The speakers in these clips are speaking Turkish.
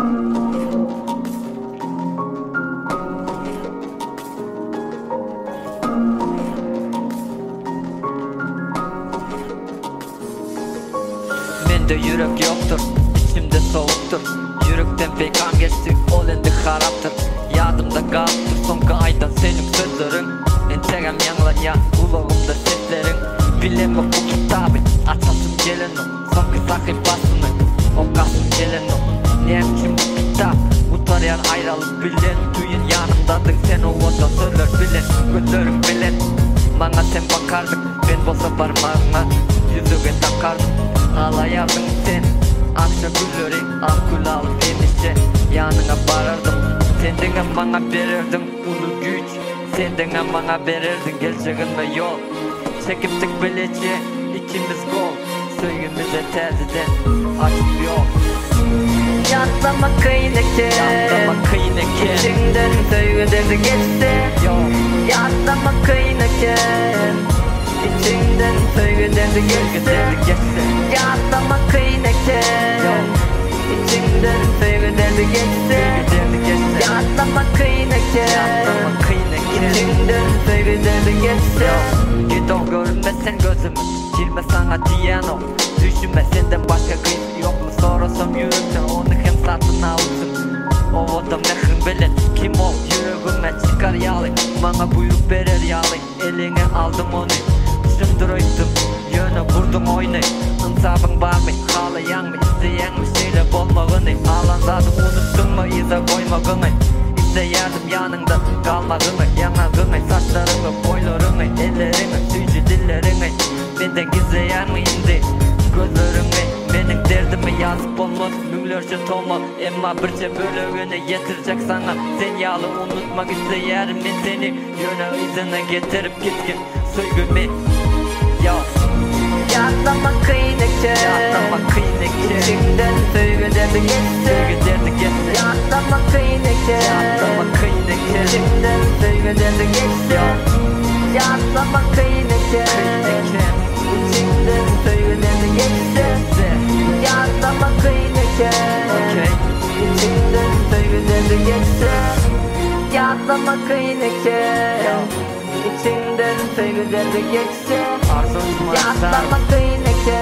Mende yürek yoktur, içimde soğuktur. Yürekten peykan geçti, ol endi haraptır. Yadımda kalıptır sonka aydan senin sözlerin. Entegem yanlar ya, kulağımda seslerin. Bilem bu kitabı, açasım gelen o. Sonki sahifasını, okasım gelen o. Neyim bu kitap, utarayan ayrılık bilen. Düğün yanımdadın sen o oda söyler bilen. Gözlerim bilen, bana sen bakardın. Ben bolsa parmağına, yüzüge takardım. Ağlayardın sen, akşam gülleri, al gül alıp yemişçe yanına barardım. Senden bana verirdin ulu güç, senden bana verirdin gerçeğin ve yol. Çekiptik bilece, ikimiz gol, söygümüze terziden açıp yol. Yatlama kıyneke, yatlama kıyneke, içinden söygüleri geçse. Yatlama kıyneke, İçinden söygüleri geçse. Yatlama kıyneke, İçinden söygüleri geçse. Yatlama kıyneke, İçinden söygüleri geçse. Git ol görünmesen gözümü, girme sana diyen o. Düşünme senden başka kıyısı yok mu, sorasam yürekten onu hem satın alsın. O adam nehrin bilen, kim ol yüreğime çıkar yalı. Bana buyruk verer yalı, eline aldım onu. Dıraydım, yöne vurdum oynay. İnsabın var mı, ağlayan mı, izleyen mi, şeyle bolmağını. Ağlanzadım unuttun mu, ize koymağını. İzleyerdim yanında kalmağını, yanağını, saçlarını, boylarını, ellerini, suyucu dillerini. Benden gizleyen mi indi gözlerini? Benim derdimi yazıp olmaz, münglerce tolmaz. Emma birçe bölüğünü getirecek sana. Sen yağlı unutmak isteyerim ben seni. Yöne izine getirip gitkin söygümü. Yatlama kıyneke, yatlama kıyneke, İçinden söygüleri geçse. Yatlama kıyneke, yatlama kıyneke, İçinden söygüleri geçse. Yatlama kıyneke, İçinden söygüleri geçse. Yatlama kıyneke, İçinden söygüleri geçse. Yatlama kıyneke, İçinden söygüleri geçse. Yatlama kıyneke,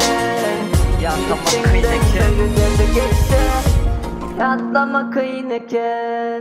İçinden söygüleri geçse. Yatlama kıyneke.